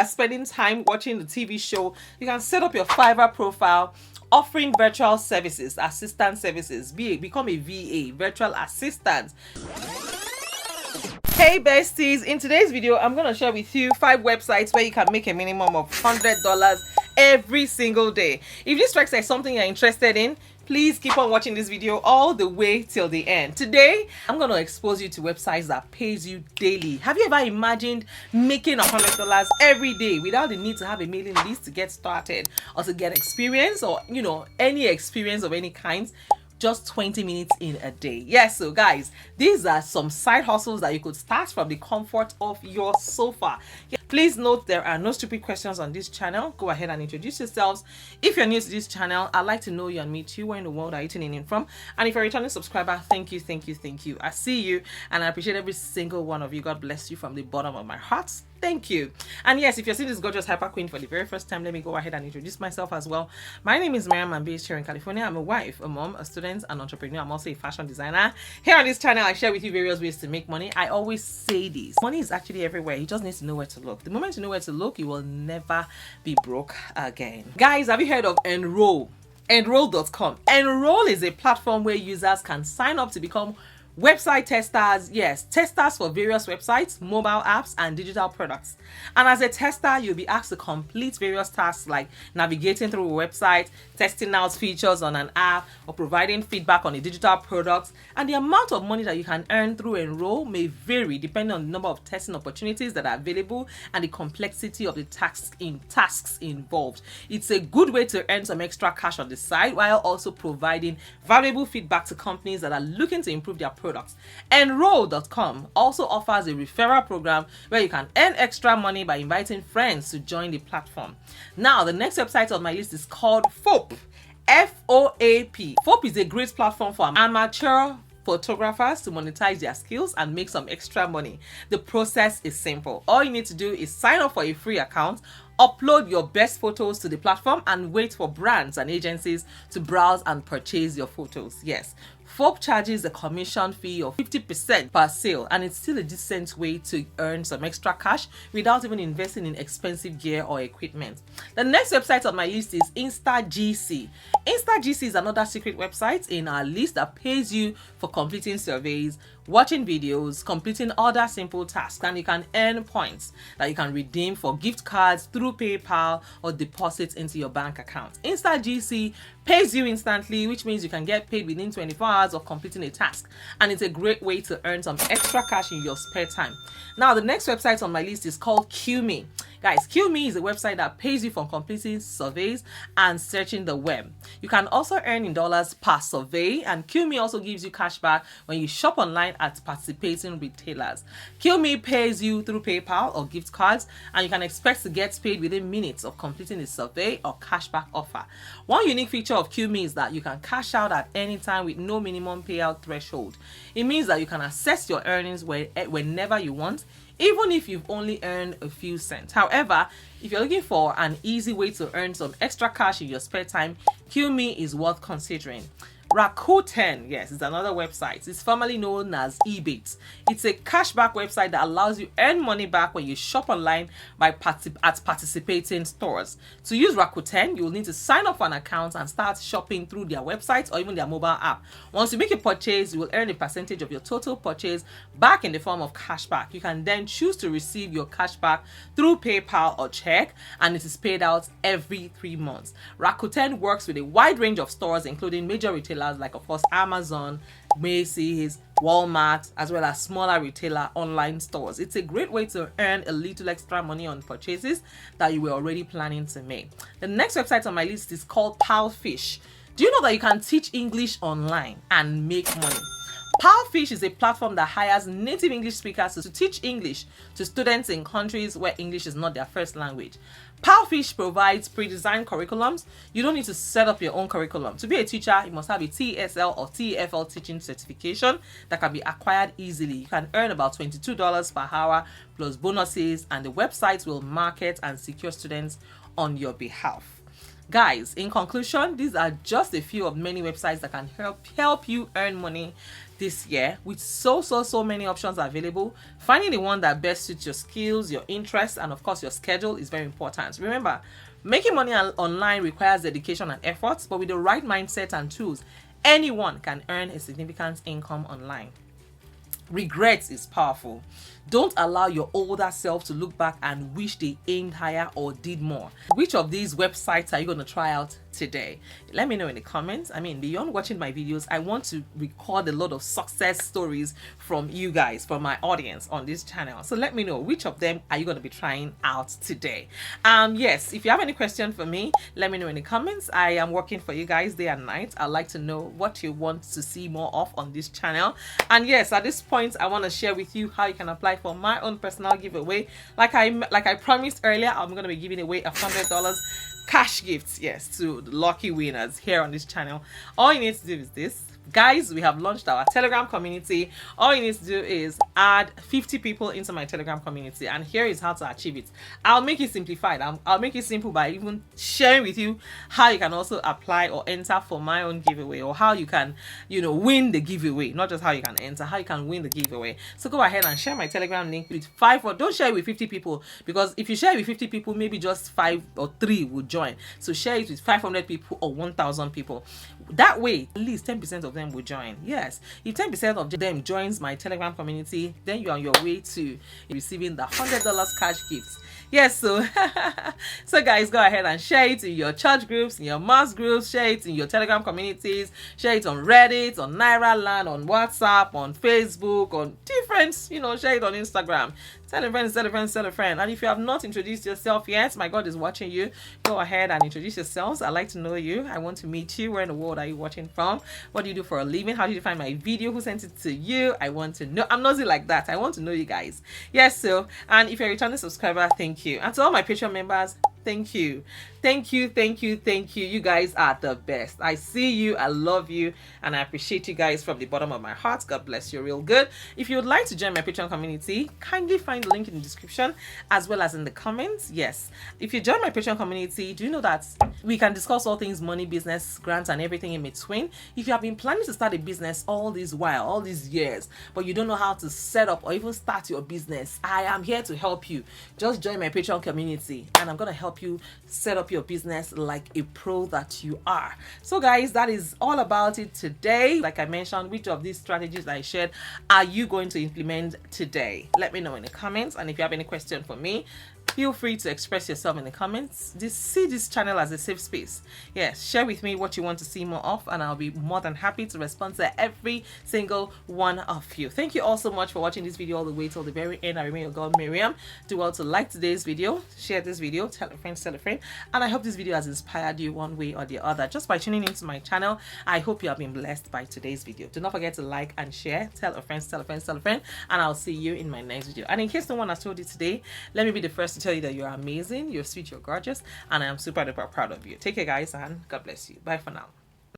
you're spending time watching the TV show, you can set up your Fiverr profile offering virtual services, assistant services. Become a VA, virtual assistant. Hey besties, in today's video I'm going to share with you 5 websites where you can make a minimum of $100 every single day. If this strikes like something you're interested in, please keep on watching this video all the way till the end. Today I'm going to expose you to websites that pays you daily. Have you ever imagined making $100 every day without the need to have a mailing list to get started or to get experience, or any experience of any kind? Just 20 minutes in a day. Yes, so guys, these are some side hustles that you could start from the comfort of your sofa. Please note there are no stupid questions on this channel. Go ahead and introduce yourselves. If you're new to this channel, I'd like to know you and meet you. Where in the world are you tuning in from? And if you're a returning subscriber, thank you. I see you and I appreciate every single one of you. God bless you from the bottom of my heart. Thank you. And yes, if you're seeing this gorgeous hyper queen for the very first time, let me go ahead and introduce myself as well. My name is Miriam. I'm based here in California. I'm a wife, a mom, a student, an entrepreneur. I'm also a fashion designer. Here on this channel, I share with you various ways to make money. I always say this: money is actually everywhere. You just need to know where to look. The moment you know where to look, you will never be broke again. Guys, have you heard of Enroll? Enroll.com. Enroll is a platform where users can sign up to become website testers. Yes, testers for various websites, mobile apps, and digital products. And as a tester, you'll be asked to complete various tasks like navigating through a website, testing out features on an app, or providing feedback on a digital product. And the amount of money that you can earn through Enroll may vary depending on the number of testing opportunities that are available and the complexity of the tasks involved. It's a good way to earn some extra cash on the side while also providing valuable feedback to companies that are looking to improve their products. Enroll.com also offers a referral program where you can earn extra money by inviting friends to join the platform. Now, the next website on my list is called FOAP. FOAP. FOAP is a great platform for amateur photographers to monetize their skills and make some extra money. The process is simple. All you need to do is sign up for a free account, upload your best photos to the platform, and wait for brands and agencies to browse and purchase your photos. Yes, FOAP charges a commission fee of 50% per sale, and it's still a decent way to earn some extra cash without even investing in expensive gear or equipment. The next website on my list is InstaGC. InstaGC is another secret website in our list that pays you for completing surveys, watching videos, completing other simple tasks, and you can earn points that you can redeem for gift cards through PayPal or deposit into your bank account. InstaGC pays you instantly, which means you can get paid within 24 hours of completing a task, and it's a great way to earn some extra cash in your spare time. Now, the next website on my list is called QMe. Guys, QMe is a website that pays you for completing surveys and searching the web. You can also earn in dollars per survey, and QMe also gives you cash back when you shop online at participating retailers. QMe pays you through PayPal or gift cards, and you can expect to get paid within minutes of completing a survey or cashback offer. One unique feature of QMe is that you can cash out at any time with no minimum payout threshold. It means that you can access your earnings whenever you want, even if you've only earned a few cents. However, if you're looking for an easy way to earn some extra cash in your spare time, QMe is worth considering. Rakuten, yes, is another website. It's formerly known as Ebate. It's a cashback website that allows you earn money back when you shop online at participating stores. To use Rakuten, you will need to sign up for an account and start shopping through their website or even their mobile app. Once you make a purchase, you will earn a percentage of your total purchase back in the form of cashback. You can then choose to receive your cashback through PayPal or check, and it is paid out every 3 months. Rakuten works with a wide range of stores, including major retailers like, of course, Amazon, Macy's, Walmart, as well as smaller retailer online stores. It's a great way to earn a little extra money on purchases that you were already planning to make. The next website on my list is called Palfish. Do you know that you can teach English online and make money? Palfish is a platform that hires native English speakers to teach English to students in countries where English is not their first language. Palfish provides pre-designed curriculums. You don't need to set up your own curriculum. To be a teacher, you must have a TESL or TEFL teaching certification that can be acquired easily. You can earn about $22 per hour plus bonuses, and the website will market and secure students on your behalf. Guys, in conclusion, these are just a few of many websites that can help you earn money. this year with so many options available. Finding the one that best suits your skills, your interests, and of course your schedule is very important. Remember, making money online requires dedication and effort, but with the right mindset and tools, anyone can earn a significant income online. Regret is powerful. Don't allow your older self to look back and wish they aimed higher or did more. Which of these websites are you going to try out today? Let me know in the comments. I mean, beyond watching my videos, I want to record a lot of success stories from you guys, from my audience on this channel. So let me know, which of them are you going to be trying out today? Yes, if you have any question for me, let me know in the comments. I am working for you guys day and night. I'd like to know what you want to see more of on this channel. And yes, at this point, I want to share with you how you can apply for my own personal giveaway. Like I promised earlier, I'm going to be giving away $100 cash gifts, yes, to the lucky winners here on this channel. All you need to do is this. Guys, we have launched our Telegram community. All you need to do is add 50 people into my Telegram community, and here is how to achieve it. I'll make it simplified. I'll make it simple by even sharing with you how you can also apply or enter for my own giveaway, or how you can, win the giveaway. Not just how you can enter, how you can win the giveaway. So go ahead and share my Telegram link with 5, or don't share it with 50 people, because if you share it with 50 people, maybe just 5 or 3 will join. So share it with 500 people or 1,000 people. That way, at least 10% of them will join. Yes, if 10% of them joins my Telegram community, then you're on your way to receiving the $100 cash gifts. Yes, so guys, go ahead and share it in your church groups, in your mass groups, share it in your Telegram communities, share it on Reddit, on Nairaland, on WhatsApp, on Facebook, on different, share it on Instagram. Tell a friend, tell a friend, tell a friend. And if you have not introduced yourself yet, my God is watching you. Go ahead and introduce yourselves. I'd like to know you. I want to meet you. Where in the world are you watching from? What do you do for a living? How did you find my video? Who sent it to you? I want to know. I'm nosy like that. I want to know you guys. Yes, so, and if you're a returning subscriber, thank you. And to all my Patreon members, thank you. Thank you. You guys are the best. I see you, I love you, and I appreciate you guys from the bottom of my heart. God bless you real good. If you would like to join my Patreon community, kindly find the link in the description as well as in the comments. Yes, if you join my Patreon community, do you know that we can discuss all things money, business, grants, and everything in between? If you have been planning to start a business all these years, but you don't know how to set up or even start your business, I am here to help you. Just join my Patreon community and I'm going to help you set up your business like a pro that you are. So guys, that is all about it today. Like I mentioned, which of these strategies I shared are you going to implement today? Let me know in the comments. And if you have any question for me, feel free to express yourself in the comments. See this channel as a safe space. Yes, share with me what you want to see more of, and I'll be more than happy to respond to every single one of you. Thank you all so much for watching this video all the way till the very end. I remain your girl Miriam. Do well to like today's video, share this video, tell a friend, and I hope this video has inspired you one way or the other just by tuning into my channel. I hope you have been blessed by today's video. Do not forget to like and share, tell a friend, and I'll see you in my next video. And in case no one has told you today, let me be the first to tell you that you're amazing, you're sweet, you're gorgeous, and I am super duper proud of you. Take care guys, and God bless you. Bye for now.